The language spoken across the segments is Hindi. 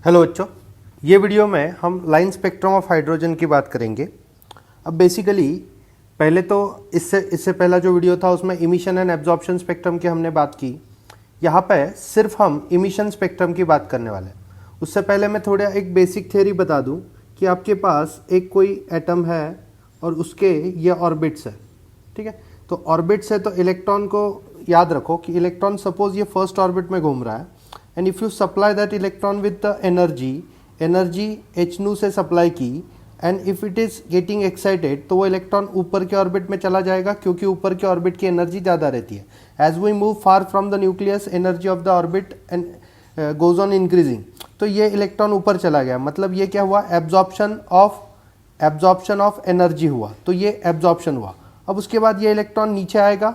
हेलो बच्चों, ये वीडियो में हम लाइन स्पेक्ट्रम ऑफ हाइड्रोजन की बात करेंगे। अब बेसिकली पहले तो इससे पहला जो वीडियो था उसमें इमिशन एंड एब्जॉर्प्शन स्पेक्ट्रम की हमने बात की। यहाँ पे सिर्फ हम इमिशन स्पेक्ट्रम की बात करने वाले हैं। उससे पहले मैं थोड़ा एक बेसिक थियोरी बता दूँ कि आपके पास एक कोई एटम है और उसके ये ऑर्बिट्स है, ठीक है। तो ऑर्बिट्स है तो इलेक्ट्रॉन को याद रखो कि इलेक्ट्रॉन सपोज ये फर्स्ट ऑर्बिट में घूम रहा है and if you supply that electron with the energy H से सप्लाई की and if it is getting excited तो वो इलेक्ट्रॉन ऊपर के ऑर्बिट में चला जाएगा क्योंकि ऊपर के ऑर्बिट की एनर्जी ज़्यादा रहती है। As we move far from the nucleus energy of the orbit and goes on increasing. तो ये इलेक्ट्रॉन ऊपर चला गया, मतलब ये क्या हुआ, एब्जॉर्प्शन ऑफ एनर्जी हुआ, तो ये एब्जॉर्प्शन हुआ। अब उसके बाद ये इलेक्ट्रॉन नीचे आएगा,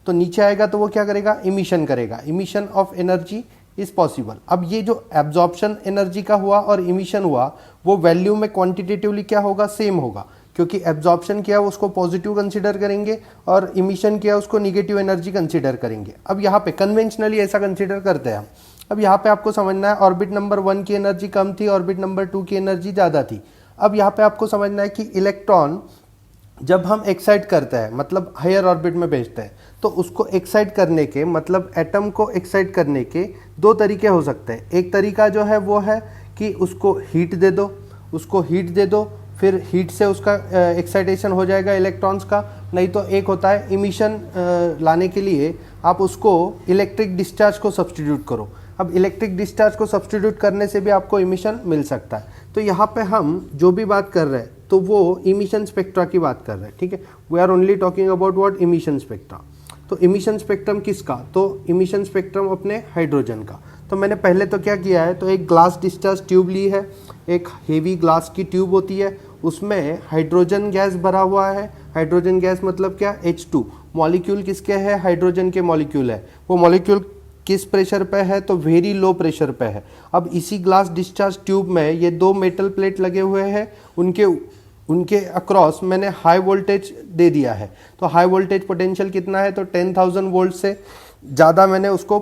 तो नीचे आएगा तो वो क्या करेगा, इमिशन करेगा। Emission of energy is possible. अब ये जो एब्जॉर्प्शन एनर्जी का हुआ और इमिशन हुआ वो वैल्यू में क्वांटिटेटिवली क्या होगा, सेम होगा, क्योंकि एब्जॉर्प्शन किया उसको पॉजिटिव कंसीडर करेंगे और इमिशन किया उसको निगेटिव एनर्जी कंसीडर करेंगे। अब यहाँ पे कन्वेंशनली ऐसा कंसीडर करते हैं हम। अब यहाँ पे आपको समझना है ऑर्बिट नंबर 1 की एनर्जी कम थी, ऑर्बिट नंबर 2 की एनर्जी ज़्यादा थी। अब यहाँ पे आपको समझना है कि इलेक्ट्रॉन जब हम एक्साइट करते हैं मतलब हायर ऑर्बिट में भेजते हैं तो उसको एक्साइट करने के मतलब एटम को एक्साइट करने के दो तरीके हो सकते हैं। एक तरीका जो है वो है कि उसको हीट दे दो, फिर हीट से उसका एक्साइटेशन हो जाएगा इलेक्ट्रॉन्स का। नहीं तो एक होता है इमिशन लाने के लिए आप उसको इलेक्ट्रिक डिस्चार्ज को सब्स्टिट्यूट करो। अब इलेक्ट्रिक डिस्चार्ज को सब्स्टिट्यूट करने से भी आपको इमिशन मिल सकता है। तो यहाँ पे हम जो भी बात कर रहे हैं तो वो इमिशन स्पेक्ट्रा की बात कर रहे हैं, ठीक है। We are only talking about what, emission spectra. तो इमिशन स्पेक्ट्रम किसका, तो इमिशन स्पेक्ट्रम अपने हाइड्रोजन का। तो मैंने पहले तो क्या किया है, तो एक ग्लास डिस्चार्ज ट्यूब ली है, एक हेवी ग्लास की ट्यूब होती है, उसमें हाइड्रोजन गैस भरा हुआ है। हाइड्रोजन गैस मतलब क्या, H2। मॉलिक्यूल किसके है, हाइड्रोजन के मॉलिक्यूल है। वो मॉलिक्यूल किस प्रेशर पे है, तो वेरी लो प्रेशर पे है। अब इसी ग्लास डिस्चार्ज ट्यूब में ये दो मेटल प्लेट लगे हुए हैं, उनके अक्रॉस मैंने हाई वोल्टेज दे दिया है। तो हाई वोल्टेज पोटेंशियल कितना है, तो 10,000 वोल्ट से ज़्यादा मैंने उसको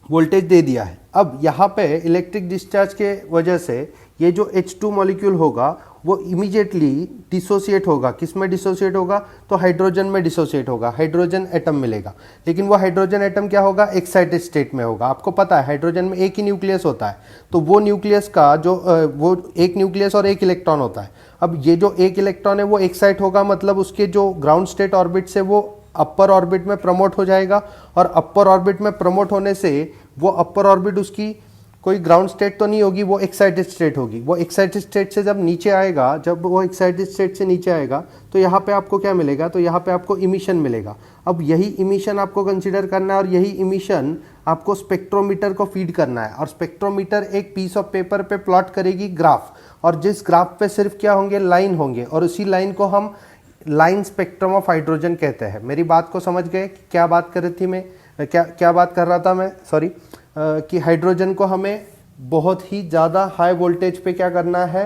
वोल्टेज दे दिया है। अब यहाँ पे इलेक्ट्रिक डिस्चार्ज के वजह से ये जो H2 मॉलिक्यूल होगा वो इमीडिएटली डिसोसिएट होगा। किस में डिसोसिएट होगा, तो हाइड्रोजन में डिसोसिएट होगा, हाइड्रोजन एटम मिलेगा। लेकिन वो हाइड्रोजन एटम क्या होगा, एक्साइटेड स्टेट में होगा। आपको पता है हाइड्रोजन में एक ही न्यूक्लियस होता है, तो वो न्यूक्लियस का जो वो एक न्यूक्लियस और एक इलेक्ट्रॉन होता है। अब ये जो एक इलेक्ट्रॉन है वो एक्साइट होगा, मतलब उसके जो ग्राउंड स्टेट ऑर्बिट से वो अपर ऑर्बिट में प्रमोट हो जाएगा, और अपर ऑर्बिट में प्रमोट होने से वो अपर ऑर्बिट उसकी कोई ग्राउंड स्टेट तो नहीं होगी, वो एक्साइटेड स्टेट होगी। वो एक्साइटेड स्टेट से जब नीचे आएगा, जब वो एक्साइटेड स्टेट से नीचे आएगा तो यहाँ पे आपको क्या मिलेगा, तो यहाँ पे आपको इमिशन मिलेगा। अब यही इमिशन आपको कंसीडर करना है और यही इमिशन आपको स्पेक्ट्रोमीटर को फीड करना है। और स्पेक्ट्रोमीटर एक पीस ऑफ पेपर पे प्लॉट करेगी ग्राफ, और जिस ग्राफ पे सिर्फ क्या होंगे, लाइन होंगे, और उसी लाइन को हम लाइन स्पेक्ट्रम ऑफ हाइड्रोजन कहते हैं। मेरी बात को समझ गए, क्या बात कर रही थी मैं, क्या बात कर रहा था मैं, सॉरी, कि हाइड्रोजन को हमें बहुत ही ज़्यादा हाई वोल्टेज पे क्या करना है,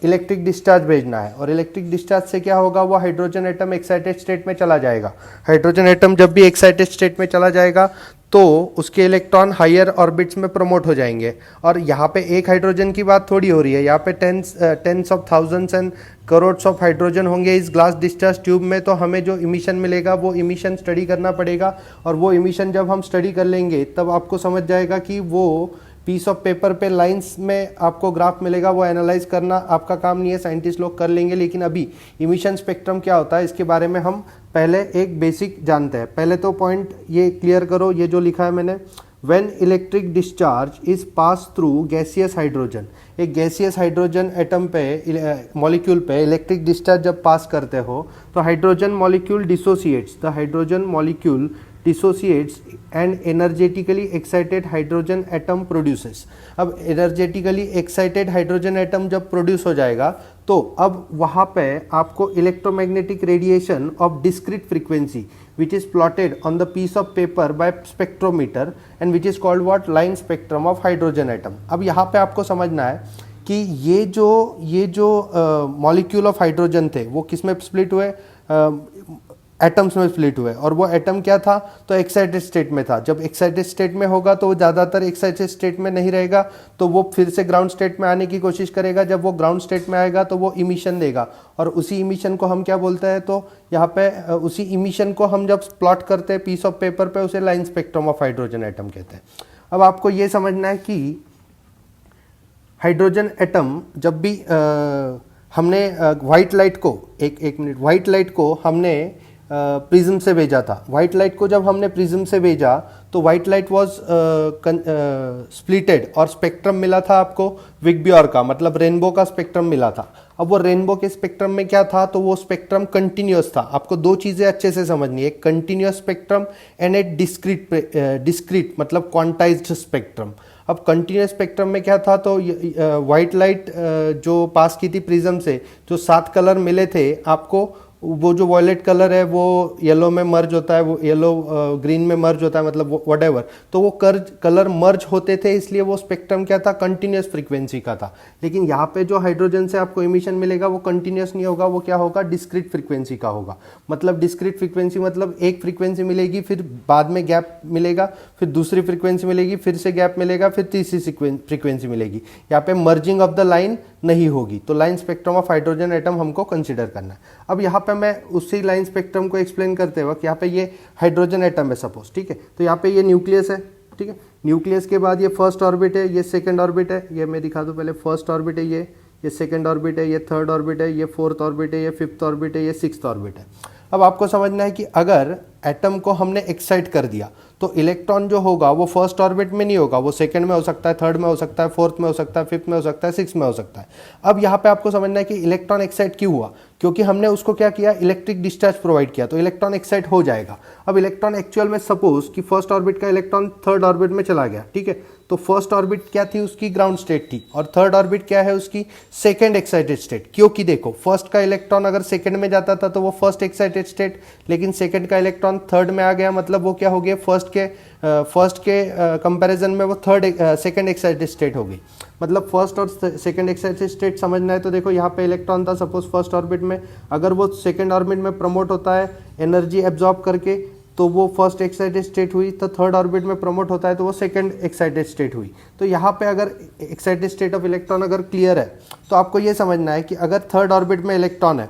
इलेक्ट्रिक डिस्चार्ज भेजना है। और इलेक्ट्रिक डिस्चार्ज से क्या होगा, वो हाइड्रोजन एटम एक्साइटेड स्टेट में चला जाएगा। हाइड्रोजन एटम जब भी एक्साइटेड स्टेट में चला जाएगा तो उसके इलेक्ट्रॉन हायर ऑर्बिट्स में प्रमोट हो जाएंगे। और यहाँ पे एक हाइड्रोजन की बात थोड़ी हो रही है, यहाँ पे tens of thousands and crores of hydrogen होंगे इस ग्लास डिस्चार्ज ट्यूब में। तो हमें जो इमिशन मिलेगा वो इमिशन स्टडी करना पड़ेगा, और वो इमिशन जब हम स्टडी कर लेंगे तब आपको समझ जाएगा कि वो पीस ऑफ पेपर पे लाइंस में आपको ग्राफ मिलेगा। वो एनालाइज करना आपका काम नहीं है, साइंटिस्ट लोग कर लेंगे। लेकिन अभी इमिशन स्पेक्ट्रम क्या होता है इसके बारे में हम पहले एक बेसिक जानते हैं। पहले तो पॉइंट ये क्लियर करो, ये जो लिखा है मैंने, when electric discharge is pass through gaseous hydrogen. एक गैसियस हाइड्रोजन एटम पे, मॉलिक्यूल पे इलेक्ट्रिक डिस्चार्ज जब पास करते हो तो hydrogen molecule dissociates, the hydrogen molecule dissociates and energetically excited hydrogen atom produces. अब एनर्जेटिकली एक्साइटेड हाइड्रोजन एटम जब प्रोड्यूस हो जाएगा तो अब वहाँ पे आपको electromagnetic radiation of discrete frequency which is plotted on the piece of paper by spectrometer and which is called what, line spectrum of hydrogen atom. अब यहाँ पे आपको समझना है कि ये जो मॉलिक्यूल ऑफ हाइड्रोजन थे वो किस में स्प्लिट हुए, एटम्स में स्प्लिट हुए, और वो एटम क्या था, तो एक्साइटेड स्टेट में था। जब एक्साइटेड स्टेट में होगा तो वो ज़्यादातर एक्साइटेड स्टेट में नहीं रहेगा, तो वो फिर से ग्राउंड स्टेट में आने की कोशिश करेगा। जब वो ग्राउंड स्टेट में आएगा तो वो इमिशन देगा, और उसी इमिशन को हम क्या बोलते हैं, तो यहाँ पे उसी इमिशन को हम जब प्लॉट करते हैं पीस ऑफ पेपर पे, उसे line spectrum of hydrogen atom कहते हैं। अब आपको ये समझना है कि हाइड्रोजन एटम जब भी हमने व्हाइट लाइट को एक मिनट, व्हाइट लाइट को हमने प्रिज्म से भेजा था। व्हाइट लाइट को जब हमने प्रिज्म से भेजा तो व्हाइट लाइट वाज स्प्लिटेड, और स्पेक्ट्रम मिला था आपको विग्बियोर का, मतलब रेनबो का स्पेक्ट्रम मिला था। अब वो रेनबो के स्पेक्ट्रम में क्या था, तो वो स्पेक्ट्रम कंटिन्यूअस था। आपको दो चीज़ें अच्छे से समझनी है, एक continuous spectrum and A discrete मतलब क्वांटाइज्ड स्पेक्ट्रम। अब कंटिन्यूस स्पेक्ट्रम में क्या था, तो व्हाइट लाइट जो पास की थी प्रिज्म से, जो 7 कलर मिले थे आपको, वो जो वॉयलेट कलर है वो येलो में मर्ज होता है, वो येलो ग्रीन में मर्ज होता है, मतलब व्हाटएवर, तो वो कलर मर्ज होते थे, इसलिए वो स्पेक्ट्रम क्या था, कंटिन्यूस फ्रीक्वेंसी का था। लेकिन यहाँ पे जो हाइड्रोजन से आपको इमिशन मिलेगा वो कंटिन्यूस नहीं होगा, वो क्या होगा, डिस्क्रीट फ्रीक्वेंसी का होगा। मतलब डिस्क्रीट फ्रीक्वेंसी मतलब एक फ्रीक्वेंसी मिलेगी, फिर बाद में गैप मिलेगा, फिर दूसरी फ्रीक्वेंसी मिलेगी, फिर से गैप मिलेगा, फिर तीसरी फ्रीक्वेंसी मिलेगी। यहाँ पे मर्जिंग ऑफ द लाइन नहीं होगी, तो line spectrum of hydrogen atom हमको कंसिडर करना है। अब यहाँ पे मैं उसी लाइन स्पेक्ट्रम को एक्सप्लेन करते वक्त, यहाँ पे ये हाइड्रोजन एटम है सपोज, ठीक है, तो यहाँ पे ये न्यूक्लियस है, ठीक है, न्यूक्लियस के बाद ये फर्स्ट ऑर्बिट है, ये सेकंड ऑर्बिट है, ये मैं दिखा दूँ पहले, फर्स्ट ऑर्बिट है, ये सेकंड ऑर्बिट है, ये थर्ड ऑर्बिट है, ये फोर्थ ऑर्बिट है, ये फिफ्थ ऑर्बिट है, ये सिक्स्थ ऑर्बिट है। अब आपको समझना है कि अगर एटम को हमने एक्साइट कर दिया तो इलेक्ट्रॉन जो होगा वो फर्स्ट ऑर्बिट में नहीं होगा, वो सेकंड में हो सकता है, थर्ड में हो सकता है, फोर्थ में हो सकता है, फिफ्थ में हो सकता है, सिक्स्थ में हो सकता है। अब यहाँ पे आपको समझना है कि इलेक्ट्रॉन एक्साइट क्यों हुआ, क्योंकि हमने उसको क्या किया, इलेक्ट्रिक डिस्चार्ज प्रोवाइड किया, तो इलेक्ट्रॉन एक्साइट हो जाएगा। अब इलेक्ट्रॉन एक्चुअल में सपोज कि फर्स्ट ऑर्बिट का इलेक्ट्रॉन थर्ड ऑर्बिट में चला गया, ठीक है, तो फर्स्ट ऑर्बिट क्या थी उसकी, ग्राउंड स्टेट थी, और थर्ड ऑर्बिट क्या है उसकी, सेकंड एक्साइटेड स्टेट। क्योंकि देखो फर्स्ट का इलेक्ट्रॉन अगर सेकंड में जाता था तो वो फर्स्ट एक्साइटेड स्टेट, लेकिन सेकंड का इलेक्ट्रॉन थर्ड में आ गया, मतलब वो क्या हो गया, फर्स्ट के कंपैरिजन में वो सेकंड एक्साइटेड स्टेट हो गई। मतलब फर्स्ट और सेकंड एक्साइटेड स्टेट समझना है तो देखो यहाँ पे इलेक्ट्रॉन था सपोज फर्स्ट ऑर्बिट में, अगर वो सेकंड ऑर्बिट में प्रमोट होता है एनर्जी एब्जॉर्ब करके, तो वो फर्स्ट एक्साइटेड स्टेट हुई, तो थर्ड ऑर्बिट में प्रमोट होता है तो वो सेकंड एक्साइटेड स्टेट हुई। तो यहाँ पे अगर एक्साइटेड स्टेट ऑफ इलेक्ट्रॉन अगर क्लियर है तो आपको ये समझना है कि अगर थर्ड ऑर्बिट में इलेक्ट्रॉन है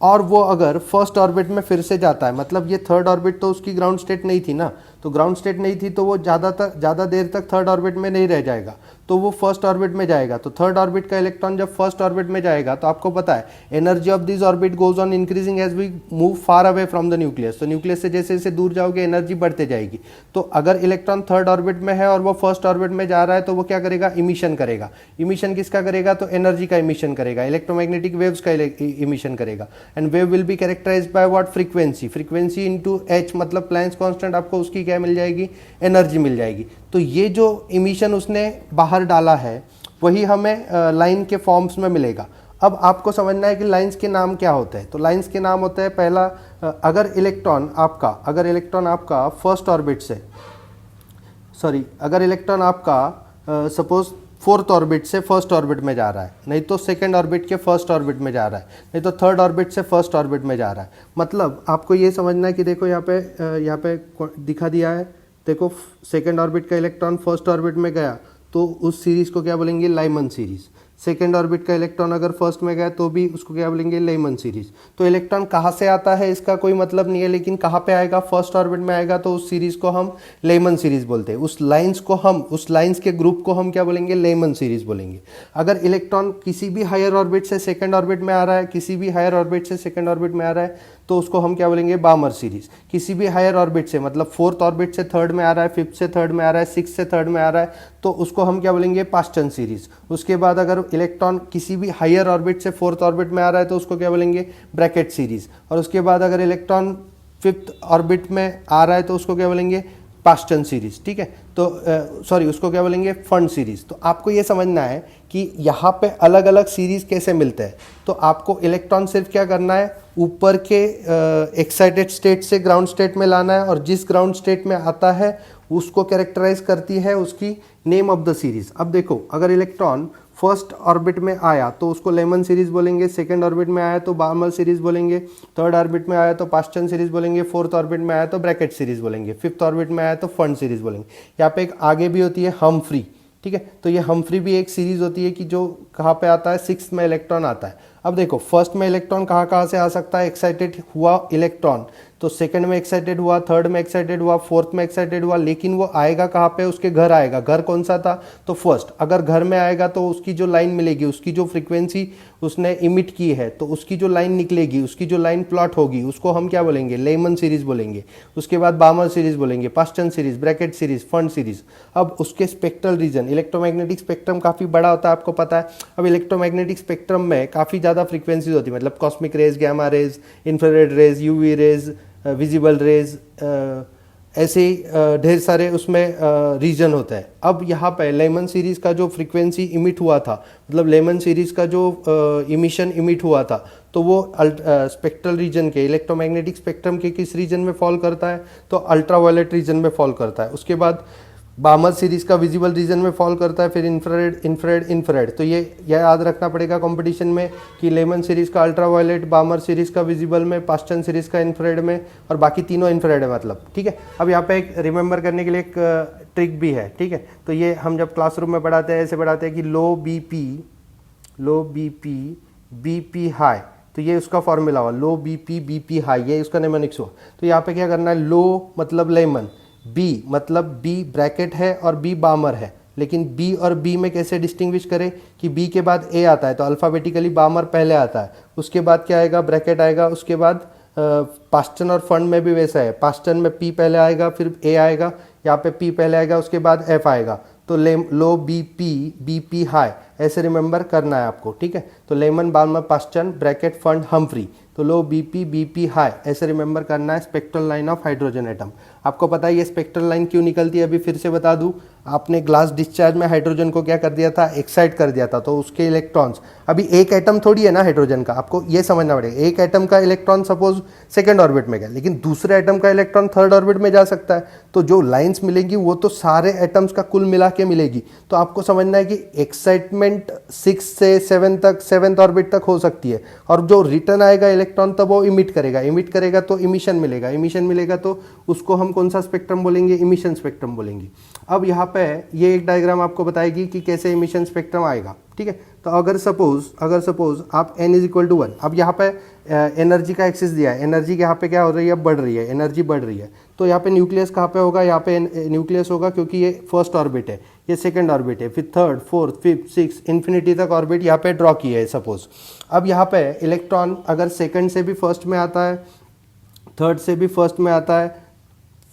और वो अगर फर्स्ट ऑर्बिट में फिर से जाता है, मतलब ये थर्ड ऑर्बिट तो उसकी ग्राउंड स्टेट नहीं थी ना, तो ग्राउंड स्टेट नहीं थी तो वो ज़्यादा देर तक थर्ड ऑर्बिट में नहीं रह जाएगा, तो वो फर्स्ट ऑर्बिट में जाएगा। तो थर्ड ऑर्बिट का इलेक्ट्रॉन जब फर्स्ट ऑर्बिट में जाएगा तो आपको पता है energy of this orbit goes on increasing as we move far away from the nucleus. तो न्यूक्लियस से जैसे जैसे दूर जाओगे एनर्जी बढ़ते जाएगी। तो अगर इलेक्ट्रॉन थर्ड ऑर्बिट में है और वो फर्स्ट ऑर्बिट में जा रहा है तो वो क्या करेगा, इमिशन करेगा। इमिशन किसका करेगा, तो एनर्जी का इमिशन करेगा, इलेक्ट्रोमैग्नेटिक वेव्स का इमिशन करेगा। And wave will be characterised by what, frequency. Frequency into h मतलब प्लैंक्स कांस्टेंट, आपको उसकी क्या मिल जाएगी, एनर्जी मिल जाएगी। तो ये जो इमिशन उसने बाहर डाला है वही हमें लाइन के फॉर्म्स में मिलेगा। अब आपको समझना है कि लाइंस के नाम क्या होते हैं। तो लाइंस के नाम होते हैं, पहला अगर इलेक्ट्रॉन आपका फर्स्ट ऑर्बिट से, अगर इलेक्ट्रॉन आपका सपोज फोर्थ ऑर्बिट से फर्स्ट ऑर्बिट में जा रहा है, नहीं तो सेकंड ऑर्बिट के फर्स्ट ऑर्बिट में जा रहा है, नहीं तो थर्ड ऑर्बिट से फर्स्ट ऑर्बिट में जा रहा है। मतलब आपको ये समझना है कि देखो यहाँ पे दिखा दिया है, देखो सेकंड ऑर्बिट का इलेक्ट्रॉन फर्स्ट ऑर्बिट में गया तो उस सीरीज को क्या बोलेंगे, लाइमन सीरीज। सेकेंड ऑर्बिट का इलेक्ट्रॉन अगर फर्स्ट में गया तो भी उसको क्या बोलेंगे, लेमन सीरीज। तो इलेक्ट्रॉन कहाँ से आता है इसका कोई मतलब नहीं है, लेकिन कहाँ पे आएगा, फर्स्ट ऑर्बिट में आएगा तो उस सीरीज को हम लेमन सीरीज बोलते हैं। उस लाइंस के ग्रुप को हम क्या बोलेंगे, लेमन सीरीज बोलेंगे। अगर इलेक्ट्रॉन किसी भी हायर ऑर्बिट से सेकंड ऑर्बिट में आ रहा है, किसी भी हायर ऑर्बिट से सेकंड ऑर्बिट में आ रहा है तो उसको हम क्या बोलेंगे, बामर सीरीज। किसी भी हायर ऑर्बिट से मतलब फोर्थ ऑर्बिट से थर्ड में आ रहा है, फिफ्थ से थर्ड में आ रहा है, सिक्स से थर्ड में आ रहा है तो उसको हम क्या बोलेंगे, पास्टन सीरीज। उसके बाद अगर इलेक्ट्रॉन किसी भी हायर ऑर्बिट से फोर्थ ऑर्बिट में आ रहा है तो उसको क्या बोलेंगे, ब्रैकेट सीरीज। और उसके बाद अगर इलेक्ट्रॉन फिफ्थ ऑर्बिट में आ रहा है तो उसको क्या बोलेंगे, पास्टन सीरीज। ठीक है, तो उसको क्या बोलेंगे, फंड सीरीज। तो आपको ये समझना है कि यहाँ पे अलग अलग सीरीज कैसे मिलते हैं। तो आपको इलेक्ट्रॉन सिर्फ क्या करना है, ऊपर के एक्साइटेड स्टेट से ग्राउंड स्टेट में लाना है और जिस ग्राउंड स्टेट में आता है उसको कैरेक्टराइज करती है उसकी नेम ऑफ द सीरीज। अब देखो अगर इलेक्ट्रॉन फर्स्ट ऑर्बिट में आया तो उसको लेमन सीरीज बोलेंगे, सेकंड ऑर्बिट में आया तो बार्मर सीरीज बोलेंगे, थर्ड ऑर्बिट में आया तो पास्टन सीरीज बोलेंगे, फोर्थ ऑर्बिट में आया तो ब्रैकेट सीरीज बोलेंगे, फिफ्थ ऑर्बिट में आया तो फंड सीरीज बोलेंगे। यहाँ पे एक आगे भी होती है हम्फ्री, ठीक है, तो ये हम्फ्री भी एक सीरीज होती है कि जो कहाँ पे आता है, सिक्स्थ में इलेक्ट्रॉन आता है। अब देखो फर्स्ट में इलेक्ट्रॉन कहाँ से आ सकता है, एक्साइटेड हुआ इलेक्ट्रॉन तो सेकंड में एक्साइटेड हुआ, थर्ड में एक्साइटेड हुआ, फोर्थ में एक्साइटेड हुआ, लेकिन वो आएगा कहाँ पे, उसके घर आएगा। घर कौन सा था, तो फर्स्ट। अगर घर में आएगा तो उसकी जो लाइन मिलेगी, उसकी जो फ्रीक्वेंसी उसने इमिट की है तो उसकी जो लाइन निकलेगी, उसकी जो लाइन प्लॉट होगी उसको हम क्या बोलेंगे, लेमन सीरीज बोलेंगे। उसके बाद बार्मर सीरीज बोलेंगे, Paschen series, Brackett series, fund series. अब उसके स्पेक्ट्रल रीजन, इलेक्ट्रोमैग्नेटिक स्पेक्ट्रम काफ़ी बड़ा होता है, आपको पता है। अब इलेक्ट्रोमैग्नेटिक स्पेक्ट्रम में काफ़ी ज़्यादा फ्रीक्वेंसीज होती है, मतलब cosmic rays, gamma rays, infrared rays, UV rays, visible rays, ऐसे ढेर सारे उसमें रीजन होता है। अब यहाँ पे लेमन सीरीज का जो फ्रीक्वेंसी इमिट हुआ था, मतलब लेमन सीरीज का जो इमिशन इमिट हुआ था, तो वो स्पेक्ट्रल रीजन के, इलेक्ट्रोमैग्नेटिक स्पेक्ट्रम के किस रीजन में फॉल करता है, तो अल्ट्रावायलेट रीजन में फॉल करता है। उसके बाद बार्मर सीरीज का विजिबल रीजन में फॉल करता है, फिर इंफ्रारेड, इंफ्रारेड, इंफ्रारेड। तो ये याद रखना पड़ेगा कंपटीशन में कि लेमन सीरीज का अल्ट्रावायलेट, बार्मर सीरीज का विजिबल में, पास्टन सीरीज का इंफ्रारेड में, और बाकी तीनों इंफ्रारेड है मतलब, ठीक है। अब यहाँ पे एक रिमेंबर करने के लिए एक ट्रिक भी है, ठीक है। तो ये हम जब क्लासरूम में पढ़ाते हैं ऐसे पढ़ाते हैं कि लो बीपी बीपी हाई, तो ये उसका फॉर्मूला हुआ, लो बीपी बीपी हाई, ये उसका नेमोनिक्स हुआ। तो यहाँ पे क्या करना है, लो मतलब लेमन, बी मतलब बी ब्रैकेट है और बी बार्मर है, लेकिन बी और बी में कैसे डिस्टिंग्विश करें कि बी के बाद ए आता है तो अल्फ़ाबेटिकली बार्मर पहले आता है, उसके बाद क्या आएगा, ब्रैकेट आएगा, उसके बाद पास्टन और फंड में भी वैसा है, पास्टन में पी पहले आएगा फिर ए आएगा, यहाँ पे पी पहले आएगा उसके बाद एफ आएगा। तो लो बी पी हाई ऐसे रिमेंबर करना है आपको, ठीक है। तो lemon, Barmer, Paschen, bracket, fund, Humphry, तो लो बी पी हाई ऐसे रिमेंबर करना है spectral line of hydrogen atom. आपको पता है ये स्पेक्ट्रल लाइन क्यों निकलती है, अभी फिर से बता दूं, आपने ग्लास डिस्चार्ज में हाइड्रोजन को क्या कर दिया था, एक्साइट कर दिया था, तो उसके इलेक्ट्रॉन्स, अभी एक एटम थोड़ी है ना हाइड्रोजन का, आपको ये समझना पड़ेगा। एक एटम का इलेक्ट्रॉन सपोज सेकंड ऑर्बिट में गया, लेकिन दूसरे एटम का इलेक्ट्रॉन थर्ड ऑर्बिट में जा सकता है, तो जो लाइन्स मिलेंगी वो तो सारे एटम्स का कुल मिला के मिलेगी। तो आपको समझना है कि एक्साइटमेंट 6 से 7 तक, 7th ऑर्बिट तक हो सकती है, और जो रिटर्न आएगा इलेक्ट्रॉन तब वो इमिट करेगा तो इमिशन मिलेगा, तो उसको हम कौन सा स्पेक्ट्रम बोलेंगे, इमिशन स्पेक्ट्रम बोलेंगे। अब यहाँ पे ये एक डायग्राम आपको बताएगी कि कैसे इमिशन स्पेक्ट्रम आएगा, ठीक है। तो अगर सपोज आप n इज इक्वल टू 1, अब यहाँ पे एनर्जी का एक्सिस दिया है, एनर्जी यहाँ पे क्या हो रही है, बढ़ रही है, एनर्जी बढ़ रही है। तो यहाँ पे न्यूक्लियस कहाँ पे होगा, यहाँ पे न्यूक्लियस होगा क्योंकि ये फर्स्ट ऑर्बिट है, ये सेकंड ऑर्बिट है, फिर third, fourth, fifth, six, infinity तक ऑर्बिट यहाँ पे ड्रॉ किया है सपोज। अब यहाँ पे इलेक्ट्रॉन अगर सेकंड से भी फर्स्ट में आता है, थर्ड से भी फर्स्ट में आता है,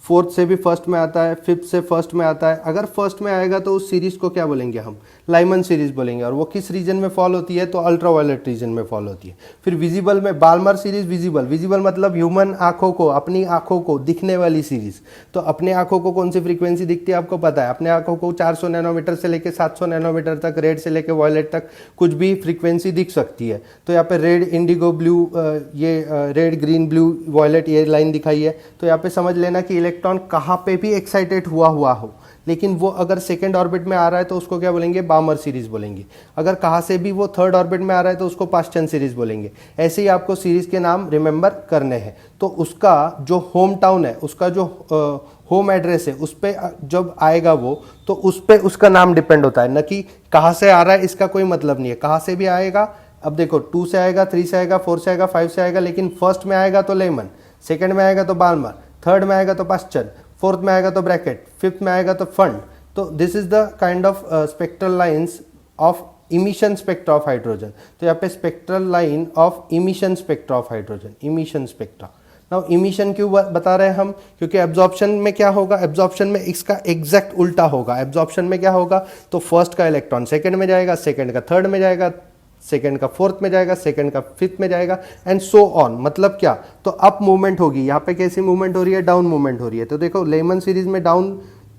फोर्थ से भी फर्स्ट में आता है, फिफ्थ से फर्स्ट में आता है, अगर फर्स्ट में आएगा तो उस सीरीज को क्या बोलेंगे हम, लाइमन सीरीज बोलेंगे। और वो किस रीजन में फॉल होती है, तो अल्ट्रावायलेट रीजन में फॉल होती है। फिर विजिबल में बार्मर सीरीज, विजिबल मतलब ह्यूमन आंखों को, अपनी आंखों को दिखने वाली सीरीज। तो अपने आंखों को कौन सी फ्रीक्वेंसी दिखती है आपको पता है, अपने आंखों को 400 नैनोमीटर से लेकर 700 नैनोमीटर तक, रेड से लेकर वायलेट तक कुछ भी फ्रीक्वेंसी दिख सकती है। तो यहाँ पे रेड, इंडिगो, ब्लू, ये रेड, ग्रीन, ब्लू, वायलेट, ये लाइन दिखाई है। तो यहाँ पे समझ लेना कि इलेक्ट्रॉन कहाँ पे भी एक्साइटेड हुआ हो, लेकिन वो अगर सेकेंड ऑर्बिट में आ रहा है तो उसको क्या बोलेंगे, बार्मर सीरीज बोलेंगे। अगर कहाँ से भी वो थर्ड ऑर्बिट में आ रहा है तो उसको पास्टन सीरीज बोलेंगे। ऐसे ही आपको सीरीज के नाम रिमेंबर करने हैं। तो उसका जो होम टाउन है, उसका जो होम एड्रेस है, उस पर जब आएगा वो, तो उस पर उसका नाम डिपेंड होता है, न कि कहाँ से आ रहा है इसका कोई मतलब नहीं है। कहाँ से भी आएगा, अब देखो 2 से आएगा, 3 से आएगा, 4 से आएगा, 5 से आएगा, लेकिन फर्स्ट में आएगा तो लेमन, सेकेंड में आएगा तो बार्मर, थर्ड में आएगा तो पास्टन, फोर्थ में आएगा तो ब्रैकेट, फिफ्थ में आएगा तो फंड। तो this is the kind of spectral lines of emission spectra of hydrogen. तो यहाँ पे spectral line of emission spectra of hydrogen, emission spectra. Now emission क्यों बता रहे हैं हम, क्योंकि एब्जॉर्प्शन में क्या होगा, एब्जॉर्प्शन में इसका एग्जैक्ट उल्टा होगा। एब्जॉर्प्शन में क्या होगा, तो फर्स्ट का इलेक्ट्रॉन सेकंड में जाएगा, सेकंड का थर्ड में जाएगा, सेकंड का फोर्थ में जाएगा, सेकंड का फिफ्थ में जाएगा, एंड सो ऑन। मतलब क्या, तो अप मूवमेंट होगी। यहाँ पे कैसी मूवमेंट हो रही है, डाउन मूवमेंट हो रही है। तो देखो लेमन सीरीज में डाउन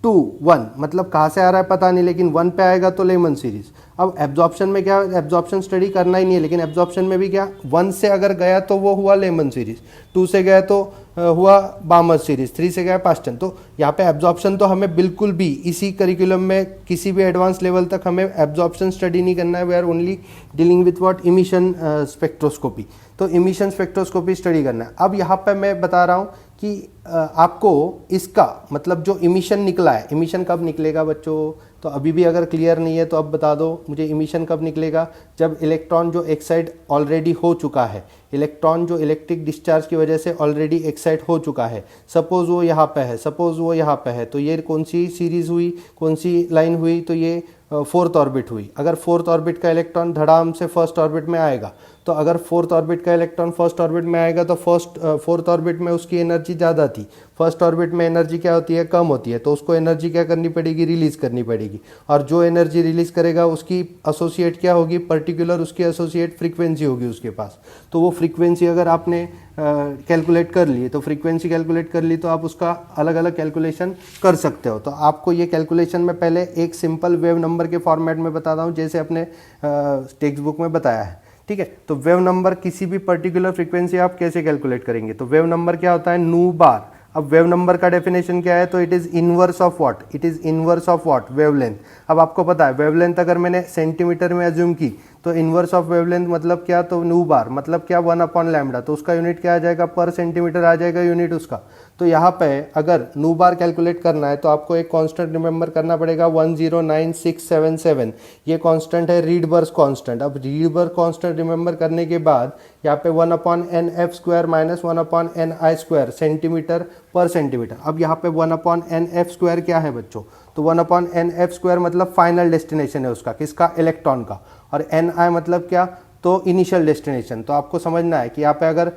टू 1, मतलब कहाँ से आ रहा है पता नहीं, लेकिन 1 पे आएगा तो लेमन सीरीज, अब एब्जॉर्प्शन में क्या, एब्जॉर्प्शन स्टडी करना ही नहीं है, लेकिन एब्जॉर्प्शन में भी क्या, 1 से अगर गया तो वो हुआ लेमन सीरीज, 2 से गया तो हुआ बामर सीरीज, 3 से गया पास्टन। तो यहाँ पे एब्जॉर्प्शन तो हमें बिल्कुल भी इसी करिकुलम में किसी भी एडवांस लेवल तक हमें एब्जॉर्प्शन स्टडी नहीं करना है। We are only dealing with what, emission spectroscopy. तो इमिशन स्पेक्ट्रोस्कोपी स्टडी करना है। अब यहाँ पे मैं बता रहा हूँ कि आपको इसका मतलब जो इमिशन निकला है, इमिशन कब निकलेगा बच्चों, तो अभी भी अगर क्लियर नहीं है तो अब बता दो मुझे, इमिशन कब निकलेगा, जब इलेक्ट्रॉन जो एक्साइट ऑलरेडी हो चुका है, इलेक्ट्रॉन जो इलेक्ट्रिक डिस्चार्ज की वजह से ऑलरेडी एक्साइट हो चुका है, सपोज वो यहाँ पे है, सपोज वो यहाँ पे है, तो ये कौन सी सीरीज हुई, कौन सी लाइन हुई, तो ये फोर्थ ऑर्बिट हुई। अगर फोर्थ ऑर्बिट का इलेक्ट्रॉन धड़ाम से फर्स्ट ऑर्बिट में आएगा, तो अगर फोर्थ ऑर्बिट का इलेक्ट्रॉन फर्स्ट ऑर्बिट में आएगा तो फोर्थ ऑर्बिट में उसकी एनर्जी ज़्यादा थी, फर्स्ट ऑर्बिट में एनर्जी क्या होती है, कम होती है, तो उसको एनर्जी क्या करनी पड़ेगी, रिलीज़ करनी पड़ेगी। और जो एनर्जी रिलीज़ करेगा उसकी एसोसिएट क्या होगी, पर्टिकुलर उसकी एसोसिएट फ्रीक्वेंसी होगी उसके पास। तो वो फ्रीक्वेंसी अगर आपने कैलकुलेट कर ली, तो फ्रीक्वेंसी कैलकुलेट कर ली तो आप उसका अलग अलग कैलकुलेशन कर सकते हो। तो आपको ये कैलकुलेशन में पहले एक सिंपल वेव नंबर के फॉर्मेट में बताता हूँ, जैसे अपने टेक्स्ट बुक में बताया है, ठीक है। तो वेव नंबर किसी भी पर्टिकुलर फ्रीक्वेंसी आप कैसे कैलकुलेट करेंगे, तो वेव नंबर क्या होता है, नू बार। अब वेव नंबर का डेफिनेशन क्या है, तो it is inverse of what, it is inverse of what, wavelength. अब आपको पता है वेवलेंथ अगर मैंने सेंटीमीटर में अज्यूम की तो इनवर्स ऑफ वेवलेंथ मतलब क्या, तो नू बार मतलब क्या, 1/λ, तो उसका यूनिट क्या आ जाएगा, पर सेंटीमीटर आ जाएगा यूनिट उसका। तो यहाँ पे अगर नू बार कैलकुलेट करना है तो आपको एक कांस्टेंट रिमेंबर करना पड़ेगा, 109677। ये कांस्टेंट है रीडबर्ग कांस्टेंट। अब रीडबर्ग कांस्टेंट रिमेंबर करने के बाद यहाँ पे 1/nf² माइनस 1/ni² सेंटीमीटर पर सेंटीमीटर। अब यहाँ पे 1/nf² क्या है बच्चों, तो 1/nf² मतलब फाइनल डेस्टिनेशन है उसका, किसका, इलेक्ट्रॉन का। और ni मतलब क्या, तो इनिशियल डेस्टिनेशन। तो आपको समझना है कि यहाँ पे अगर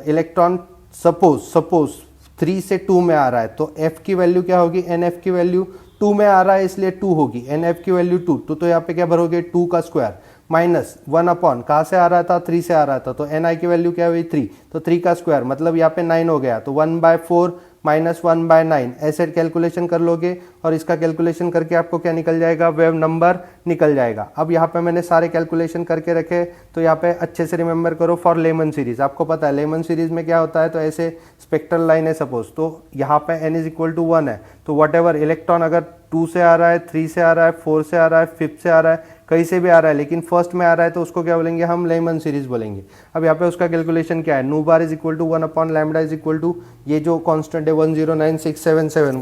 इलेक्ट्रॉन सपोज 3 से 2 में आ रहा है तो f की वैल्यू क्या होगी, nf की वैल्यू 2 में आ रहा है इसलिए 2 होगी, nf की वैल्यू 2, तो यहाँ पे क्या भरोगे, 2 का स्क्वायर माइनस 1 कहाँ से आ रहा था, 3 से आ रहा था, तो ni की वैल्यू क्या हुई, 3, तो 3 का स्क्वायर मतलब यहाँ पे 9 हो गया, तो 1/4 माइनस 1/9 ऐसे कैलकुलेशन कर लोगे और इसका कैलकुलेशन करके आपको क्या निकल जाएगा, वेव नंबर निकल जाएगा। अब यहाँ पे मैंने सारे कैलकुलेशन करके रखे, तो यहाँ पे अच्छे से रिमेंबर करो फॉर लेमन सीरीज। आपको पता है लेमन सीरीज में क्या होता है, तो ऐसे स्पेक्ट्रल लाइन है सपोज, तो यहाँ पे n = 1 है, तो व्हाटएवर इलेक्ट्रॉन अगर 2 से आ रहा है, 3 से आ रहा है, 4 से आ रहा है, 5 से आ रहा है, कहीं से भी आ रहा है, लेकिन फर्स्ट में आ रहा है तो उसको क्या बोलेंगे हम, लेमन सीरीज बोलेंगे। अब यहाँ पे उसका कैलकुलेशन क्या है, नू बार = 1/λ ये जो कांस्टेंट है 109677,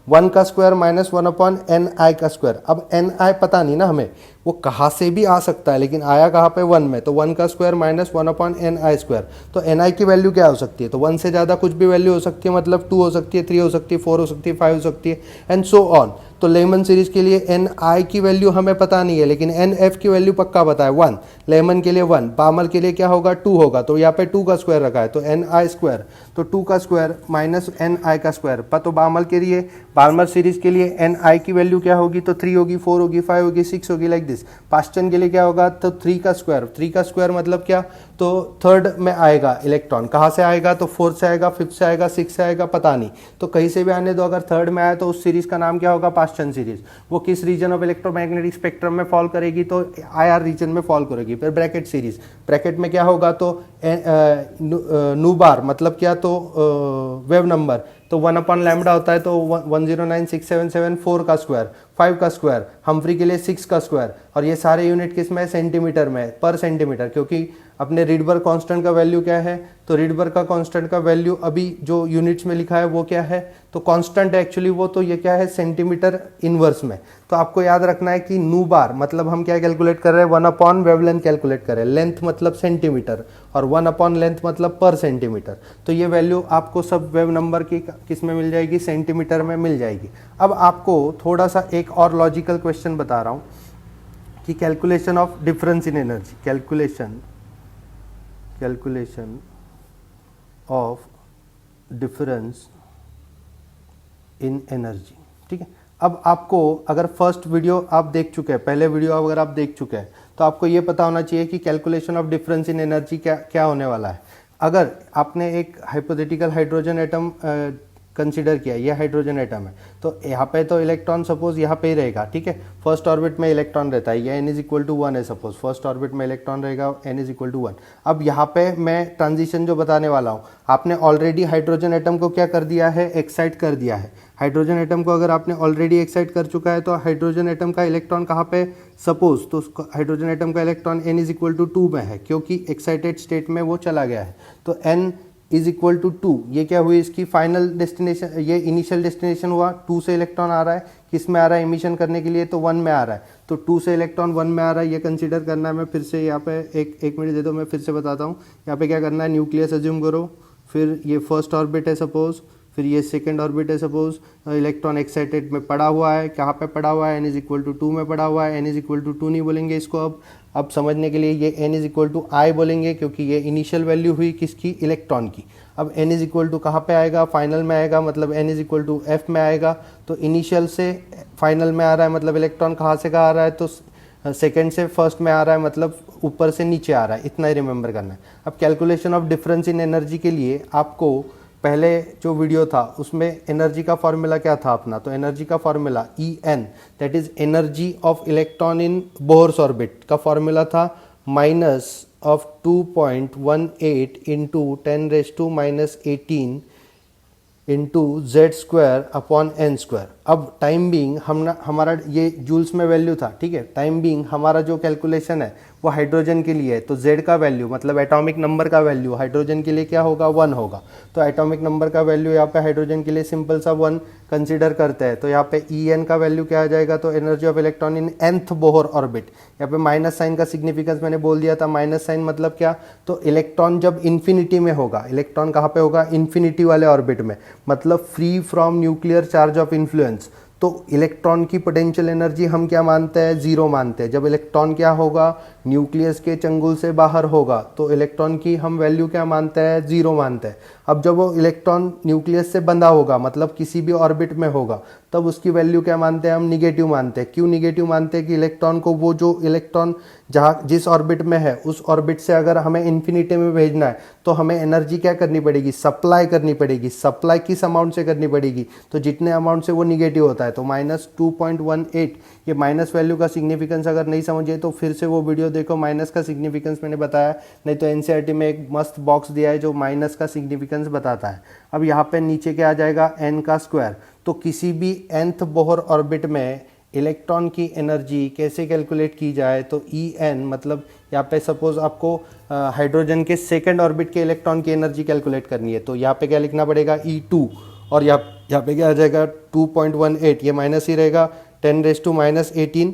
1/1 का स्क्वायर माइनस 1/ni का स्क्वायर। अब ni पता नहीं ना हमें, वो कहाँ से भी आ सकता है, लेकिन आया कहाँ पे, 1 में, तो 1 का स्क्वायर माइनस 1/ni²। तो ni की वैल्यू क्या हो सकती है, तो 1 से ज़्यादा कुछ भी वैल्यू हो सकती है, मतलब 2 हो सकती है, 3 हो सकती है, 4 हो सकती है, 5 हो सकती है, एंड सो ऑन। तो लेमन सीरीज के लिए ni की वैल्यू हमें पता नहीं है, लेकिन nf की वैल्यू पक्का पता है, 1, लेमन के लिए 1, बामर के लिए क्या होगा, 2 होगा, तो यहाँ पे 2 का स्क्वायर रखा है, तो ni², तो 2 का स्क्वायर माइनस ni का स्क्वायर। तो बामर के लिए, बामर सीरीज के लिए ni की वैल्यू क्या होगी, तो 3 होगी, 4 होगी, 5 होगी, 6 होगी, लाइक दिस। पास्टन के लिए क्या होगा, तो 3 का स्क्वायर, 3 का स्क्वायर मतलब क्या, तो थर्ड में आएगा इलेक्ट्रॉन, कहाँ से आएगा, तो 4 से आएगा, 5 से आएगा, 6 से आएगा, पता नहीं, तो कहीं से भी आने दो, अगर थर्ड में आया तो उस सीरीज का नाम क्या होगा, पास्टन सीरीज। वो किस रीजन ऑफ इलेक्ट्रोमैग्नेटिक स्पेक्ट्रम में फॉल करेगी, तो IR रीजन में फॉल करेगी। फिर ब्रैकेट सीरीज, ब्रैकेट में क्या होगा, तो नू बार मतलब क्या, तो वेव नंबर, तो 1/λ होता है, तो 109677 4 का स्क्वायर, 5 का स्क्वायर, हम्फ्री के लिए 6 का स्क्वायर, और ये सारे यूनिट किस में, सेंटीमीटर में, पर सेंटीमीटर, क्योंकि अपने रीडबर्ग कांस्टेंट का वैल्यू क्या है, तो रीडबर्ग का कांस्टेंट का वैल्यू अभी जो यूनिट्स में लिखा है वो क्या है, तो कांस्टेंट है एक्चुअली वो, तो ये क्या है, सेंटीमीटर इनवर्स में। तो आपको याद रखना है कि नू बार मतलब हम क्या कैलकुलेट कर रहे हैं, 1/, वेवलेंथ कैलकुलेट कर रहे हैं, लेंथ मतलब सेंटीमीटर, और 1/, लेंथ मतलब पर सेंटीमीटर। तो ये वैल्यू आपको सब वेव नंबर की किस में मिल जाएगी, सेंटीमीटर में मिल जाएगी। अब आपको थोड़ा सा एक और लॉजिकल क्वेश्चन बता रहा हूँ कि calculation of difference in energy, calculation of difference in energy, ठीक है। अब आपको अगर फर्स्ट वीडियो आप देख चुके हैं, पहले वीडियो अगर आप देख चुके हैं, तो आपको ये पता होना चाहिए कि calculation of difference in energy क्या होने वाला है। अगर आपने एक हाइपोथेटिकल हाइड्रोजन एटम कंसीडर किया, ये हाइड्रोजन एटम है, तो यहाँ पे तो इलेक्ट्रॉन सपोज यहाँ पे ही रहेगा, ठीक है, फर्स्ट ऑर्बिट में इलेक्ट्रॉन रहता है, ये n इज इक्वल टू 1 है, सपोज फर्स्ट ऑर्बिट में इलेक्ट्रॉन रहेगा, n इज इक्वल टू 1। अब यहाँ पे मैं ट्रांजिशन जो बताने वाला हूँ, आपने ऑलरेडी हाइड्रोजन एटम को क्या कर दिया है, एक्साइट कर दिया है। हाइड्रोजन एटम को अगर आपने ऑलरेडी एक्साइट कर चुका है तो हाइड्रोजन एटम का इलेक्ट्रॉन कहाँ पे, सपोज तो हाइड्रोजन एटम का electron n is equal to 2 में है, क्योंकि एक्साइटेड स्टेट में वो चला गया है, तो n इज इक्वल टू 2, ये क्या हुई इसकी फाइनल डेस्टिनेशन, ये इनिशियल डेस्टिनेशन हुआ, 2 से इलेक्ट्रॉन आ रहा है, किस में आ रहा है, इमिशन करने के लिए, तो 1 में आ रहा है, तो 2 से इलेक्ट्रॉन 1 में आ रहा है, ये कंसीडर करना है। मैं फिर से यहाँ पे एक मिनट दे दो, मैं फिर से बताता हूँ। यहाँ पे क्या करना है, न्यूक्लियस अज्यूम करो, फिर ये फर्स्ट ऑर्बिट है सपोज, फिर ये सेकंड ऑर्बिट है सपोज, इलेक्ट्रॉन एक्साइटेड में पड़ा हुआ है, कहाँ पे पड़ा हुआ है, n इज इक्वल टू 2 में पड़ा हुआ है, n इज इक्वल टू 2 नहीं बोलेंगे इसको, अब समझने के लिए ये n is equal to i बोलेंगे, क्योंकि ये इनिशियल वैल्यू हुई किसकी, इलेक्ट्रॉन की। अब n इज इक्वल टू कहाँ पे आएगा, फाइनल में आएगा, मतलब n is equal to f में आएगा, तो इनिशियल से फाइनल में आ रहा है, मतलब इलेक्ट्रॉन कहाँ से कहाँ आ रहा है, तो सेकेंड से फर्स्ट में आ रहा है, मतलब ऊपर से नीचे आ रहा है, इतना ही रिमेंबर करना है। अब calculation of difference in energy के लिए आपको पहले जो वीडियो था उसमें एनर्जी का फॉर्मूला क्या था अपना, तो एनर्जी का formula En, that is energy of electron in Bohr's orbit का फॉर्मूला था minus of 2.18 into 10⁻⁻18 into Z square upon n square. अब टाइम बीइंग हमारा ये जूल्स में वैल्यू था, ठीक है, टाइम बीइंग हमारा जो कैलकुलेशन है वो हाइड्रोजन के लिए है, तो जेड का वैल्यू मतलब एटॉमिक नंबर का वैल्यू हाइड्रोजन के लिए क्या होगा, 1 होगा, तो एटॉमिक नंबर का वैल्यू यहाँ पे हाइड्रोजन के लिए सिंपल सा 1 कंसीडर करते हैं, तो यहाँ पे En का वैल्यू क्या आ जाएगा, तो energy of electron in nth Bohr orbit. यहाँ पे माइनस साइन का सिग्निफिकेंस मैंने बोल दिया था, माइनस साइन मतलब क्या, तो इलेक्ट्रॉन जब इन्फिनिटी में होगा, इलेक्ट्रॉन कहाँ पे होगा, इन्फिनिटी वाले ऑर्बिट में, मतलब free from nuclear charge of influence, तो इलेक्ट्रॉन की पोटेंशियल एनर्जी हम क्या मानते हैं, 0 मानते हैं। जब इलेक्ट्रॉन क्या होगा, न्यूक्लियस के चंगुल से बाहर होगा, तो इलेक्ट्रॉन की हम वैल्यू क्या मानते हैं, 0 मानते हैं। अब जब वो इलेक्ट्रॉन न्यूक्लियस से बंधा होगा, मतलब किसी भी ऑर्बिट में होगा, तब उसकी वैल्यू क्या मानते हैं, हम निगेटिव मानते हैं। क्यों निगेटिव मानते हैं, कि इलेक्ट्रॉन को वो जो इलेक्ट्रॉन जहाँ जिस ऑर्बिट में है उस ऑर्बिट से अगर हमें इन्फिनिटी में भेजना है तो हमें एनर्जी क्या करनी पड़ेगी, सप्लाई करनी पड़ेगी। सप्लाई किस अमाउंट से करनी पड़ेगी, तो जितने अमाउंट से वो निगेटिव होता है, तो -2.18। ये माइनस वैल्यू का सिग्निफिकेंस अगर नहीं समझे तो फिर से वो वीडियो देखो, माइनस का सिग्निफिकेंस मैंने बताया, नहीं तो एनसीईआरटी में एक मस्त बॉक्स दिया है जो माइनस का सिग्निफिकेंस बताता है। अब यहाँ पे नीचे क्या आ जाएगा, n का स्क्वायर, तो किसी भी nth बोहर ऑर्बिट में इलेक्ट्रॉन की एनर्जी कैसे कैलकुलेट की जाए, तो En मतलब यहाँ पे सपोज आपको हाइड्रोजन के सेकंड ऑर्बिट के इलेक्ट्रॉन की एनर्जी कैलकुलेट करनी है, तो यहाँ पे क्या लिखना पड़ेगा, E2, और यहाँ पे क्या आ जाएगा 2.18, ये माइनस ही रहेगा, 10⁻⁻18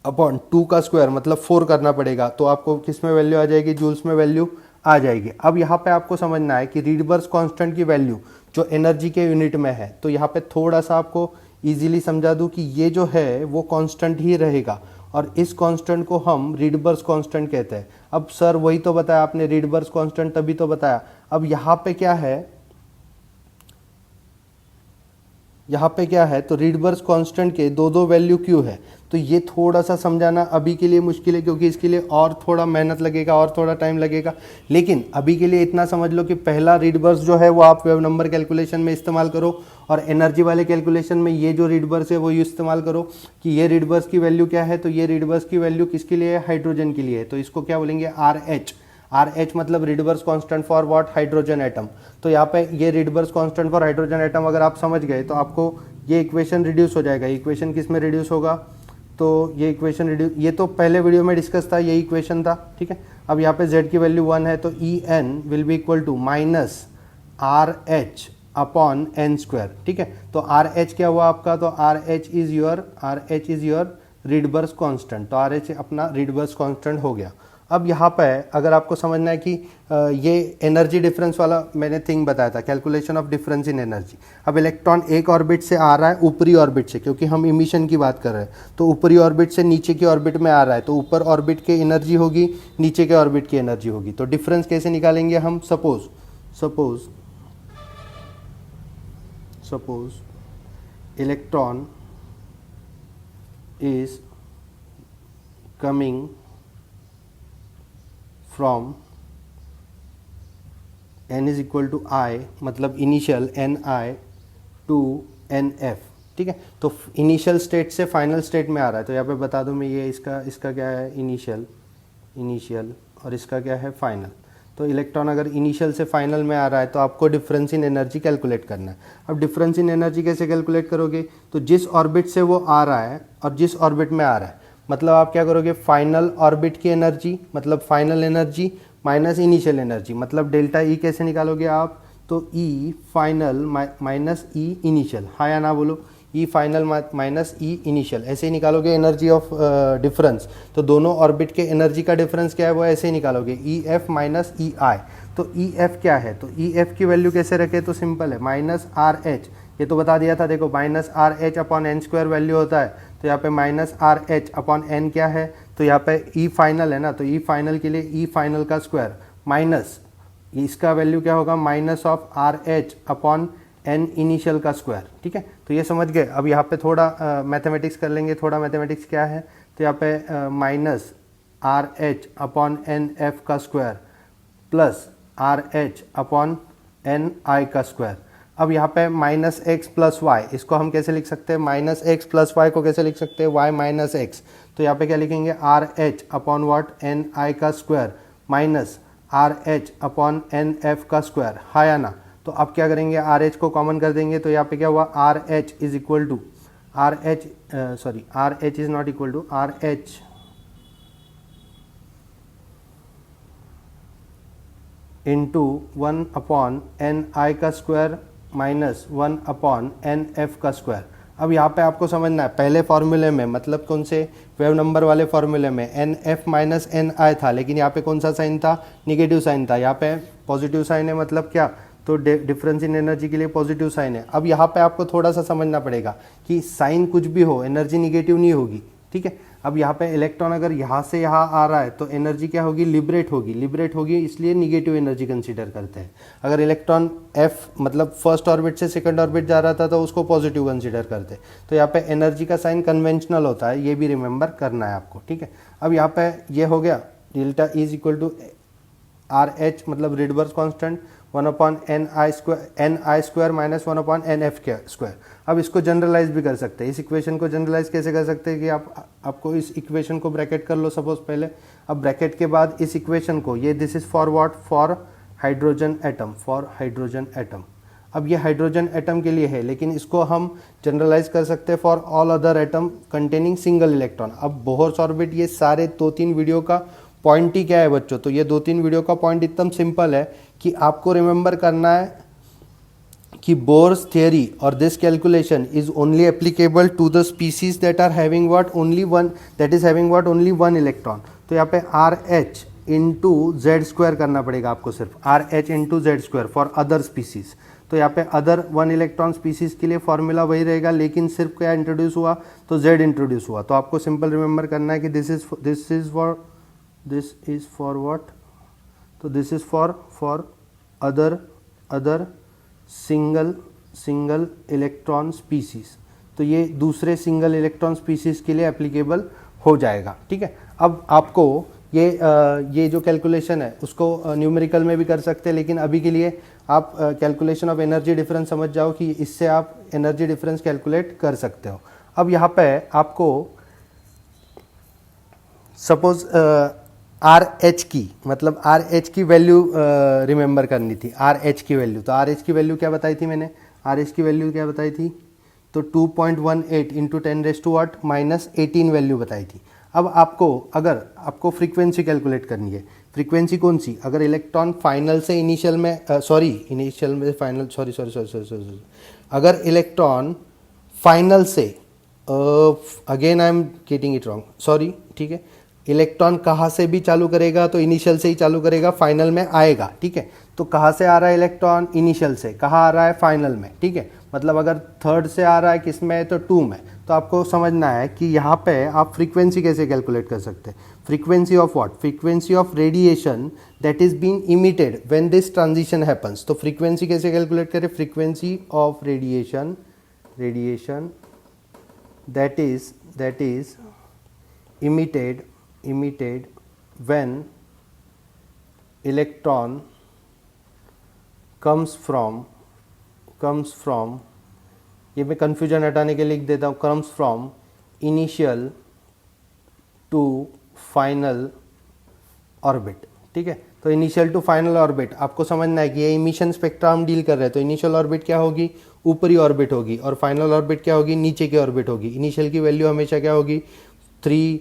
अपॉन 2 का स्क्वायर मतलब 4 करना पड़ेगा, तो आपको किस में वैल्यू आ जाएगी, जूल्स में वैल्यू आ जाएगी। अब यहाँ पे आपको समझना है कि रीडबर्ग कांस्टेंट की वैल्यू जो एनर्जी के यूनिट में है, तो यहाँ पे थोड़ा सा आपको इजीली समझा दूं कि ये जो है वो कांस्टेंट ही रहेगा, और इस कांस्टेंट को हम रीडबर्ग कांस्टेंट कहते हैं। अब सर वही तो बताया आपने, रीडबर्ग कांस्टेंट तभी तो बताया। अब यहाँ पे क्या है, यहाँ पे क्या है, तो रीडबर्ग कांस्टेंट के दो वैल्यू क्यों है, तो ये थोड़ा सा समझाना अभी के लिए मुश्किल है, क्योंकि इसके लिए और थोड़ा मेहनत लगेगा और थोड़ा टाइम लगेगा। लेकिन अभी के लिए इतना समझ लो कि पहला रीडबर्ग जो है वो आप वेव नंबर कैलकुलेशन में इस्तेमाल करो, और एनर्जी वाले कैलकुलेशन में ये जो रीडबर्ग है वो इस्तेमाल करो कि ये रीडबर्ग की वैल्यू क्या है, तो ये रीडबर्ग की वैल्यू किसके लिए है, हाइड्रोजन के लिए है, तो इसको क्या बोलेंगे, RH मतलब Rydberg constant for what, hydrogen atom. तो यहाँ पे ये Rydberg constant for hydrogen atom अगर आप समझ गए तो आपको ये इक्वेशन रिड्यूस हो जाएगा। इक्वेशन किस में रिड्यूस होगा, तो ये इक्वेशन रिड्यूस, ये तो पहले वीडियो में डिस्कस था, ये इक्वेशन था, ठीक है। अब यहाँ पे z की वैल्यू 1 है, तो En will be equal to -RH upon n square, ठीक है। तो RH क्या हुआ आपका, तो RH is your Rydberg constant, तो RH अपना रीडबर्ग कांस्टेंट हो गया। अब यहाँ पे अगर आपको समझना है कि ये एनर्जी डिफरेंस वाला मैंने थिंग बताया था, calculation of difference in energy. अब इलेक्ट्रॉन एक ऑर्बिट से आ रहा है ऊपरी ऑर्बिट से, क्योंकि हम इमिशन की बात कर रहे हैं, तो ऊपरी ऑर्बिट से नीचे की ऑर्बिट में आ रहा है, तो ऊपर ऑर्बिट की एनर्जी होगी, नीचे के ऑर्बिट की एनर्जी होगी। तो डिफरेंस कैसे निकालेंगे हम, suppose electron is coming from n is equal to I, मतलब इनिशियल Ni F2NF, ठीक है। तो इनिशियल स्टेट से फाइनल स्टेट में आ रहा है, तो यहाँ पे बता दूं मैं ये इसका क्या है, इनिशियल और इसका क्या है, फाइनल। तो इलेक्ट्रॉन अगर इनिशियल से फाइनल में आ रहा है तो आपको डिफरेंस इन एनर्जी कैलकुलेट करना है। अब डिफरेंस इन एनर्जी कैसे कैलकुलेट करोगे, तो जिस ऑर्बिट से वो आ रहा है और जिस ऑर्बिट में आ रहा है, मतलब आप क्या करोगे, फाइनल ऑर्बिट की एनर्जी मतलब final energy minus initial energy, मतलब डेल्टा ई कैसे निकालोगे आप, तो ई फाइनल माइनस ई इनिशियल, हाँ या ना बोलो, ई फाइनल माइनस ई इनिशियल, ऐसे ही निकालोगे एनर्जी ऑफ डिफरेंस। तो दोनों ऑर्बिट के एनर्जी का डिफरेंस क्या है वो ऐसे ही निकालोगे, ई एफ माइनस ई आई। तो ई एफ क्या है, तो ई एफ की वैल्यू कैसे रखे, तो सिंपल है, माइनस आर एच, ये तो बता दिया था, देखो minus R H upon n square value होता है, तो यहाँ पे minus R H upon n क्या है, तो यहाँ पे ई फाइनल है ना, तो ई फाइनल के लिए ई फाइनल का स्क्वायर माइनस इसका वैल्यू क्या होगा, minus of are H upon an initial का स्क्वायर, ठीक है। तो ये समझ गए। अब यहाँ पे थोड़ा मैथमेटिक्स कर लेंगे, थोड़ा मैथमेटिक्स क्या है, तो यहाँ पे minus R H upon N F का square plus R H upon N आई का स्क्वायर। अब यहाँ पे माइनस एक्स प्लस वाई, इसको हम कैसे लिख सकते हैं, माइनस एक्स प्लस वाई को कैसे लिख सकते हैं, वाई माइनस एक्स, तो यहाँ पे क्या लिखेंगे, R H upon what n आई का square minus R H upon N F का स्क्वायर, हाँ या ना। तो अब क्या करेंगे, आर एच को कॉमन कर देंगे, तो यहाँ पे क्या हुआ, R H is equal to R H is not equal to R H into 1 upon N आई का square minus 1 upon N F का स्क्वायर। अब यहाँ पे आपको समझना है, पहले फॉर्मूले में मतलब कौन से, वेव नंबर वाले फॉर्मूले में एन एफ माइनस एन आई था, लेकिन यहाँ पे कौन सा साइन था, निगेटिव साइन था, यहाँ पे पॉजिटिव साइन है, मतलब क्या, तो डिफरेंस इन एनर्जी के लिए पॉजिटिव साइन है। अब यहाँ पे आपको थोड़ा सा समझना पड़ेगा कि साइन कुछ भी हो एनर्जी निगेटिव नहीं होगी, ठीक है। अब यहाँ पे इलेक्ट्रॉन अगर यहाँ से यहाँ आ रहा है तो एनर्जी क्या होगी, लिबरेट होगी, इसलिए निगेटिव एनर्जी कंसीडर करते हैं। अगर इलेक्ट्रॉन एफ मतलब फर्स्ट ऑर्बिट से सेकंड ऑर्बिट जा रहा था तो उसको पॉजिटिव कंसीडर करते हैं। तो यहाँ पे एनर्जी का साइन कन्वेंशनल होता है, ये भी रिमेंबर करना है आपको, ठीक है। अब यहाँ पे ये हो गया, delta is equal to R H मतलब Rydberg constant 1 upon N I square minus 1 upon N F square. अब इसको जनरलाइज भी कर सकते हैं, इस इक्वेशन को जनरलाइज कैसे कर सकते हैं कि आपको इस इक्वेशन को ब्रैकेट कर लो सपोज पहले। अब ब्रैकेट के बाद इस इक्वेशन को, ये this is for what, for hydrogen atom, अब ये हाइड्रोजन एटम के लिए है, लेकिन इसको हम जनरलाइज कर सकते हैं for all other atom containing single electron. अब बोहर्स ऑर्बिट, ये सारे 2-3 वीडियो का पॉइंट ही क्या है बच्चों, तो ये 2-3 वीडियो का पॉइंट एकदम सिंपल है कि आपको रिमेंबर करना है कि बोर्स थियरी और this calculation is only applicable to the species that are having what, only one electron. तो यहाँ पे R H into Z square करना पड़ेगा आपको, सिर्फ R H into Z square for other species. तो यहाँ पे अदर 1 इलेक्ट्रॉन स्पीसीज के लिए फॉर्मूला वही रहेगा, लेकिन सिर्फ क्या इंट्रोड्यूस हुआ, तो जेड इंट्रोड्यूस हुआ। तो आपको सिंपल रिमेंबर करना है कि दिस इज फॉर व्हाट, तो this is for other single electron species. तो ये दूसरे सिंगल इलेक्ट्रॉन स्पीसीज के लिए एप्लीकेबल हो जाएगा, ठीक है। अब आपको ये जो कैलकुलेशन है उसको न्यूमेरिकल में भी कर सकते हैं, लेकिन अभी के लिए आप कैलकुलेशन ऑफ एनर्जी डिफरेंस समझ जाओ कि इससे आप एनर्जी डिफरेंस कैलकुलेट कर सकते हो। अब यहाँ पे आपको सपोज आर एच की, मतलब आर एच की वैल्यू रिमेंबर करनी थी, आर एच की वैल्यू। तो आर एच की वैल्यू क्या बताई थी मैंने, आर एच की वैल्यू क्या बताई थी, तो 2.18 इंटू 10⁻⁻18 वैल्यू बताई थी। अब अगर आपको फ्रीक्वेंसी कैलकुलेट करनी है, फ्रीक्वेंसी कौन सी, अगर इलेक्ट्रॉन फाइनल से इनिशियल में इनिशियल में फाइनल सॉरी अगर इलेक्ट्रॉन फाइनल से again I am getting it wrong, sorry, ठीक है, इलेक्ट्रॉन कहाँ से भी चालू करेगा तो इनिशियल से ही चालू करेगा, फाइनल में आएगा, ठीक है। तो कहाँ से आ रहा है इलेक्ट्रॉन, इनिशियल से, कहाँ आ रहा है, फाइनल में, ठीक है। मतलब अगर थर्ड से आ रहा है किस में, तो 2 में। तो आपको समझना है कि यहाँ पे आप फ्रीक्वेंसी कैसे कैलकुलेट कर सकते हैं, frequency of what, frequency of radiation that is being emitted when this transition happens. तो फ्रीक्वेंसी कैसे कैलकुलेट करें, frequency of radiation that is emitted when electron comes from ये मैं कन्फ्यूजन हटाने के लिए लिख देता हूँ, comes from initial to final orbit. ठीक है, तो इनिशियल टू फाइनल ऑर्बिट आपको समझना है कि ये इमिशन स्पेक्ट्रा हम डील कर रहे हैं, तो इनिशियल ऑर्बिट क्या होगी, ऊपरी ऑर्बिट होगी, और फाइनल ऑर्बिट क्या होगी, नीचे की ऑर्बिट होगी। इनिशियल की वैल्यू हमेशा क्या होगी 3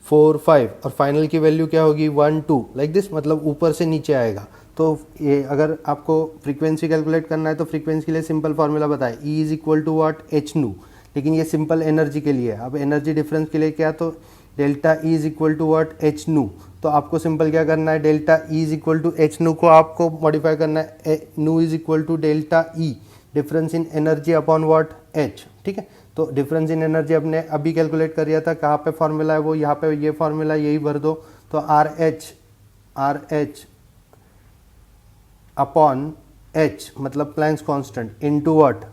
4 5 और फाइनल की वैल्यू क्या होगी 1 2 लाइक दिस, मतलब ऊपर से नीचे आएगा। तो ये अगर आपको फ्रीक्वेंसी कैलकुलेट करना है तो फ्रीक्वेंसी के लिए सिंपल फॉर्मूला बताए, E is equal to what, h nu. लेकिन ये सिंपल एनर्जी के लिए है। अब एनर्जी डिफरेंस के लिए क्या, तो delta E is equal to what, h nu. तो आपको सिंपल क्या करना है, delta E is equal to h nu को आपको मॉडिफाई करना है, nu is equal to delta E difference in energy upon what, h. ठीक है, तो डिफरेंस इन एनर्जी अपने अभी कैलकुलेट कर दिया था, कहाँ पे फॉर्मूला है वो, यहाँ पे ये फॉर्मूला यही भर दो। तो आर एच अपॉन एच मतलब Planck's constant into what,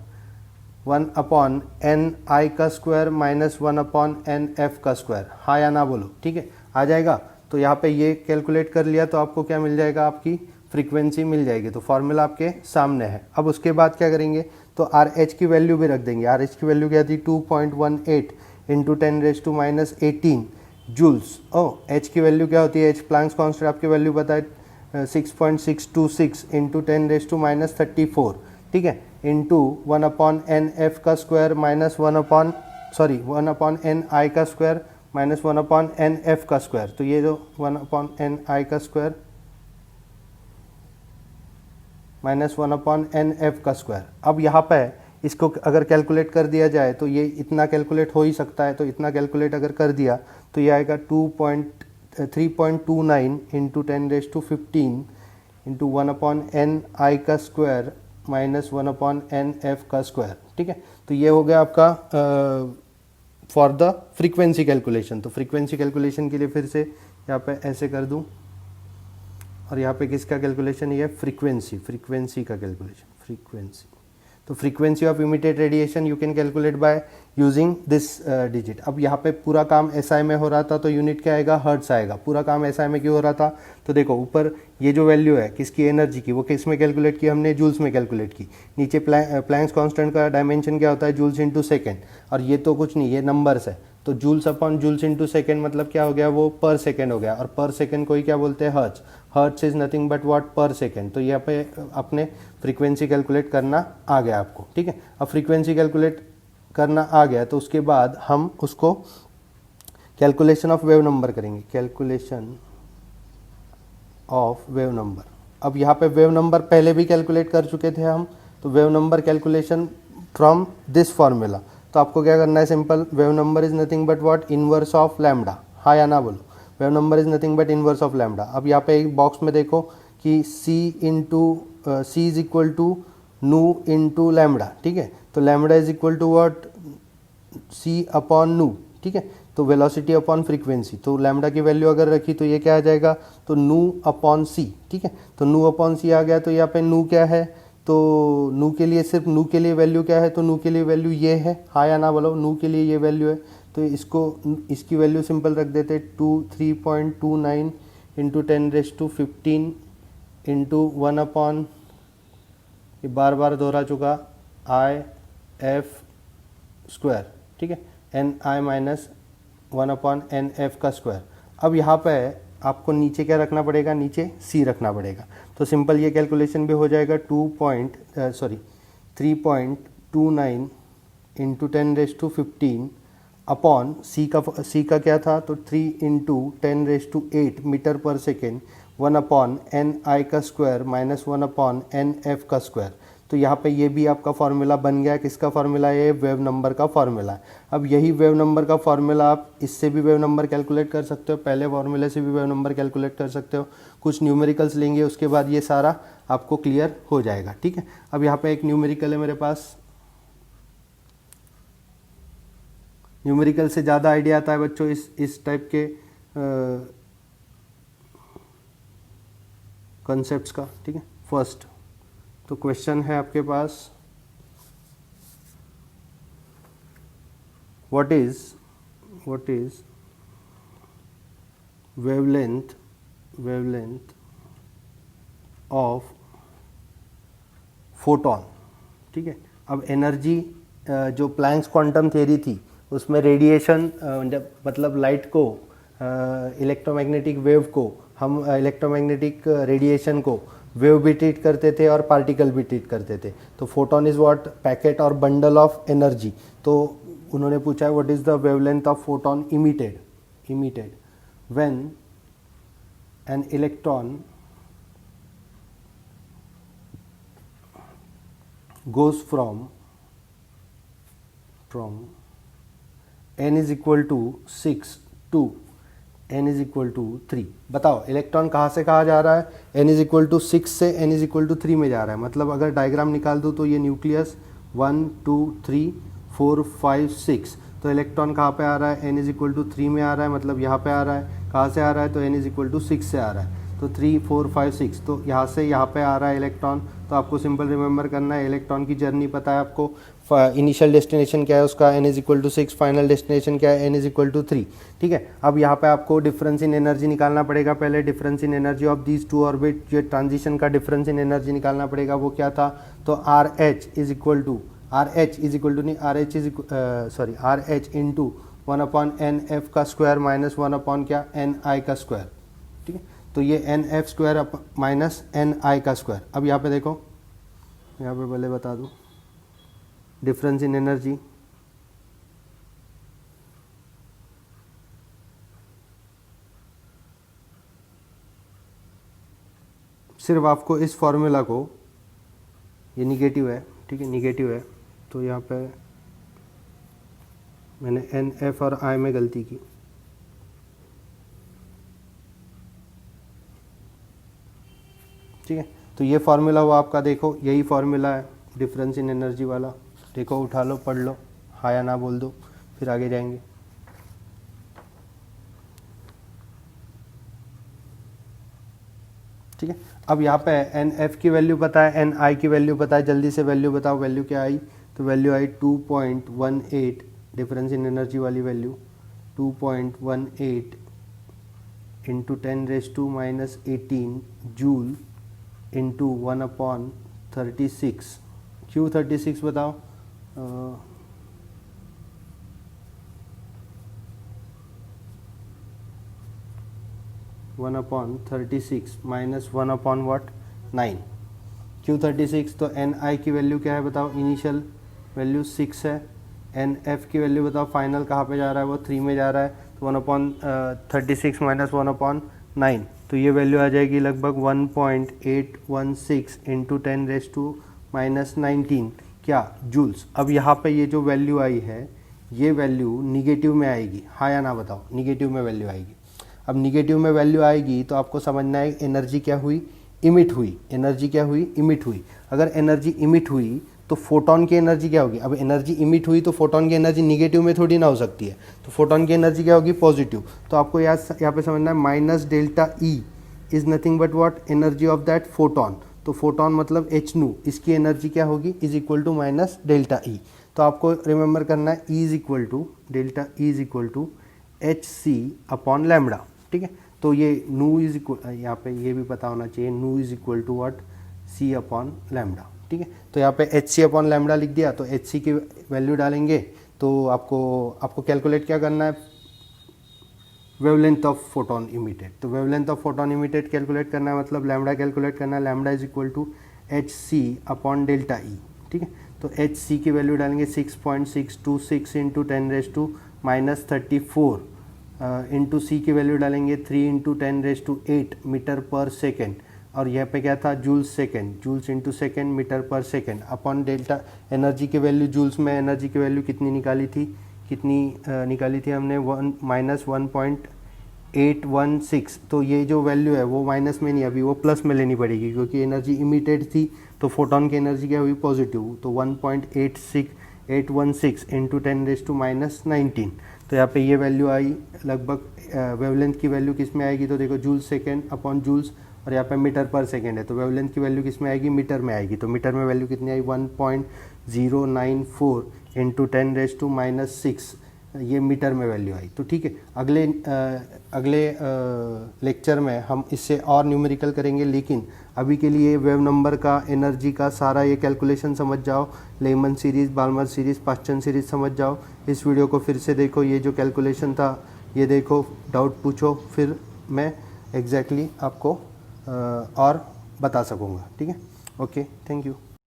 1 upon N आई का square minus 1 upon N F का स्क्वायर। हाँ या ना बोलो, ठीक है, आ जाएगा। तो यहाँ पे ये कैलकुलेट कर लिया तो आपको क्या मिल जाएगा, आपकी फ्रीक्वेंसी मिल जाएगी। तो फॉर्मूला आपके सामने है। अब उसके बाद क्या करेंगे, तो आर एच की वैल्यू भी रख देंगे। आर एच की वैल्यू क्या थी, 2.18 इंटू 10⁻⁻18 जूल्स। ओ एच की वैल्यू क्या होती है, एच प्लैंक्स कांस्टेंट आपकी वैल्यू पता है 6.626 इंटू 10⁻34, ठीक है, इंटू 1 अपॉन एन एफ का स्क्वायर माइनस 1 अपॉन एन आई का square minus 1 upon N F का स्क्वायर। तो ये जो 1 अपॉन एन आई का square minus 1 upon N F का स्क्वायर। अब यहाँ पे इसको अगर कैलकुलेट कर दिया जाए तो ये इतना कैलकुलेट हो ही सकता है। तो इतना कैलकुलेट अगर कर दिया तो ये आएगा 3.29 इंटू 10⁻15 इंटू 1 अपॉन एन आई का square minus 1 upon N F का स्क्वायर। ठीक है, तो ये हो गया आपका फॉर द फ्रीक्वेंसी कैलकुलेशन। तो फ्रीक्वेंसी कैलकुलेशन के लिए फिर से यहाँ पे ऐसे कर दूँ, और यहाँ पे किसका कैलकुलेशन, ये फ्रीक्वेंसी का कैलकुलेशन, फ्रीक्वेंसी। तो frequency of emitted radiation you can calculate by using this digit. अब यहाँ पे पूरा काम एसआई में हो रहा था तो यूनिट क्या आएगा, हर्ट्स आएगा। पूरा काम एसआई में क्यों हो रहा था, तो देखो ऊपर ये जो वैल्यू है किसकी, एनर्जी की, वो किस में कैलकुलेट की हमने, जूल्स में कैलकुलेट की। नीचे प्लैंक्स कांस्टेंट का डायमेंशन क्या होता है, जूल्स इंटू सेकेंड, और ये तो कुछ नहीं, ये नंबर्स है। तो joules upon joules into second मतलब क्या हो गया, वो पर सेकेंड हो गया, और पर सेकेंड को ही क्या बोलते हैं, hertz. Hertz is nothing but what, per second. तो यहाँ पे अपने फ्रीक्वेंसी कैलकुलेट करना आ गया आपको। ठीक है, अब फ्रीक्वेंसी कैलकुलेट करना आ गया तो उसके बाद हम उसको कैलकुलेशन ऑफ वेव नंबर करेंगे, कैलकुलेशन ऑफ वेव नंबर। अब यहाँ पे वेव नंबर पहले भी कैलकुलेट कर चुके थे हम, तो wave number calculation from this formula. तो आपको क्या करना है, simple, wave number is nothing but what, inverse of lambda. हाँ या ना बोलो, wave number is nothing but inverse of lambda. अब यहाँ पे एक बॉक्स में देखो कि c is equal to nu into lambda. ठीक है, तो lambda is equal to what, c upon nu. ठीक है, तो वेलोसिटी अपॉन फ्रीक्वेंसी, तो लैम्डा की वैल्यू अगर रखी तो ये क्या आ जाएगा, तो नू अपॉन सी। ठीक है, तो नू अपॉन सी आ गया। तो यहाँ पे नू क्या है, तो नू के लिए सिर्फ नू के लिए वैल्यू क्या है, तो नू के लिए वैल्यू ये है। हाँ या ना बोलो, नू के लिए ये वैल्यू है। तो इसकी वैल्यू सिंपल रख देते 3.29 इंटू 10⁻15 इंटू 1 अपॉन, ये बार बार दोहरा चुका, आई एफ स्क्वायर। ठीक है, एन आई माइनस 1 अपॉन एन एफ का स्क्वायर। अब यहाँ पे आपको नीचे क्या रखना पड़ेगा, नीचे सी रखना पड़ेगा। तो सिंपल ये कैलकुलेशन भी हो जाएगा 3.29 इंटू 10⁻15 अपॉन सी का क्या था, तो 3 into 10⁸ metre per second, 1 upon N आई का square minus 1 upon N F का स्क्वायर। तो यहाँ पे ये भी आपका फॉर्मूला बन गया। किसका फॉर्मूला है, ये वेव नंबर का फॉर्मूला है। अब यही वेव नंबर का फॉर्मूला आप इससे भी वेव नंबर कैलकुलेट कर सकते हो, पहले फॉर्मूले से भी वेव नंबर कैलकुलेट कर सकते हो। कुछ न्यूमेरिकल्स लेंगे, उसके बाद ये सारा आपको क्लियर हो जाएगा। ठीक है, अब यहाँ पे एक न्यूमेरिकल है मेरे पास। न्यूमेरिकल से ज़्यादा आइडिया आता है बच्चों इस टाइप के कॉन्सेप्ट्स का। ठीक है, फर्स्ट तो क्वेश्चन है आपके पास, what is wavelength of photon. ठीक है, अब एनर्जी जो प्लैंक्स क्वांटम थियरी थी उसमें रेडिएशन मतलब लाइट को, इलेक्ट्रोमैग्नेटिक वेव को, हम इलेक्ट्रोमैग्नेटिक रेडिएशन को वेव भी ट्रीट करते थे और पार्टिकल भी ट्रीट करते थे। तो फोटोन इज व्हाट, पैकेट और बंडल ऑफ एनर्जी। तो उन्होंने पूछा है what is the wavelength of photon emitted when an electron goes from n is equal to 6 to n is equal to 3। बताओ इलेक्ट्रॉन कहाँ से कहाँ जा रहा है, n is equal to 6 से n is equal to 3 में जा रहा है। मतलब अगर डायग्राम निकाल दूँ तो ये न्यूक्लियस 1 2 3 4 5 6, तो इलेक्ट्रॉन कहाँ पे आ रहा है, n is equal to 3 में आ रहा है, मतलब यहाँ पे आ रहा है। कहाँ से आ रहा है, तो n is equal to 6 से आ रहा है, तो 3 4 5 6, तो यहाँ से यहाँ पे आ रहा है इलेक्ट्रॉन। तो आपको सिंपल रिमेंबर करना है, इलेक्ट्रॉन की जर्नी पता है आपको, इनिशियल डेस्टिनेशन क्या है उसका n is equal to 6, final destination क्या है n इज इक्वल टू 3। ठीक है, अब यहाँ पे आपको डिफरेंस इन एनर्जी निकालना पड़ेगा। पहले difference in energy of these two orbit, जो ट्रांजिशन का डिफरेंस इन एनर्जी निकालना पड़ेगा, वो क्या था, तो R H is equal to R H into 1/n f का स्क्वायर माइनस 1/ क्या n i का स्क्वायर। ठीक है, तो ये n f square minus n i का स्क्वायर। अब यहाँ पे देखो, यहाँ पे पहले बता दूँ डिफरेंस इन एनर्जी, सिर्फ आपको इस फॉर्मूला को, ये निगेटिव है, ठीक है निगेटिव है, तो यहाँ पे मैंने n f और i में गलती की। ठीक है, तो ये फार्मूला हुआ आपका, देखो यही फार्मूला है डिफरेंस इन एनर्जी वाला। देखो उठा लो, पढ़ लो, हाँ या ना बोल दो, फिर आगे जाएंगे। ठीक है, अब यहाँ पे एन एफ की वैल्यू पता है, एन आई की वैल्यू पता है, जल्दी से वैल्यू बताओ, वैल्यू क्या आई, तो value I 2.18, difference in energy वाली वैल्यू 2.18 इंटू 10⁻⁻18 जूल इंटू 1/36। क्यों 36 बताओ, 1/36 माइनस 1/9। क्यों 36, तो एन आई की वैल्यू क्या है बताओ, इनिशियल वैल्यू 6 है, एन एफ की वैल्यू बताओ, फाइनल कहाँ पे जा रहा है, वो 3 में जा रहा है, तो 1/36 माइनस 1/9, तो ये वैल्यू आ जाएगी लगभग 1.816 इंटू 10⁻⁻19 क्या, जूल्स। अब यहाँ पे ये जो वैल्यू आई है, ये वैल्यू निगेटिव में आएगी, हाँ या ना बताओ, निगेटिव में वैल्यू आएगी। अब निगेटिव में वैल्यू आएगी तो आपको समझना है एनर्जी क्या हुई, इमिट हुई, एनर्जी क्या हुई, इमिट हुई। अगर एनर्जी इमिट हुई तो फोटोन की एनर्जी क्या होगी, अब एनर्जी इमिट हुई तो फोटोन की एनर्जी निगेटिव में थोड़ी ना हो सकती है, तो फोटोन की एनर्जी क्या होगी, पॉजिटिव। तो आपको यहाँ पे समझना है minus delta E is nothing but what, energy of that photon. तो फोटोन मतलब एच नू, इसकी एनर्जी क्या होगी, is equal to minus delta E. तो आपको रिमेंबर करना है E is equal to delta E is equal to h c upon lambda. ठीक है, तो ये नू इज इक्वल, यहाँ पे ये भी पता होना चाहिए, nu is equal to what, c upon lambda. ठीक है, तो यहाँ पे एच सी अपॉन लैम्बडा लिख दिया, तो एच सी की वैल्यू डालेंगे तो आपको कैलकुलेट क्या करना है, वेवलेंथ ऑफ फोटोन इमिटेड। तो wavelength of photon emitted calculate करना है, मतलब लैम्बडा कैलकुलेट करना है, lambda is equal to h c upon delta E. ठीक है, तो एच सी की वैल्यू डालेंगे 6.626 इंटू 10⁻⁻34 इंटू सी की वैल्यू डालेंगे 3 इंटू 10⁸ मीटर पर सेकेंड, और यहाँ पे क्या था, joules second, joules into second metre per second upon delta. Energy की वैल्यू जूल्स में, एनर्जी की वैल्यू कितनी निकाली थी, निकाली थी हमने, माइनस 1.816। तो ये जो वैल्यू है वो माइनस में नहीं, अभी वो प्लस में लेनी पड़ेगी, क्योंकि एनर्जी इमिटेड थी तो फोटोन की एनर्जी क्या हुई, पॉजिटिव। तो 1.816 इंटू 10⁻⁻19। तो यहाँ पे ये वैल्यू आई लगभग, वेवलेंथ की वैल्यू किस में आएगी, तो देखो जूल्स सेकेंड अपॉन जूल्स, और यहाँ पे मीटर पर सेकेंड है, तो वेवलेंथ की वैल्यू किस में आएगी, मीटर में आएगी। तो मीटर में वैल्यू कितनी आई, 1.094 इंटू 10⁻⁻6 ये मीटर में वैल्यू आई। तो ठीक है, अगले लेक्चर में हम इससे और न्यूमेरिकल करेंगे, लेकिन अभी के लिए वेव नंबर का, एनर्जी का सारा ये कैलकुलेशन समझ जाओ। Lyman series, Balmer series, Paschen series समझ जाओ। इस वीडियो को फिर से देखो, ये जो कैलकुलेशन था ये देखो, डाउट पूछो, फिर मैं एग्जैक्टली आपको और बता सकूँगा। ठीक है, ओके, थैंक यू।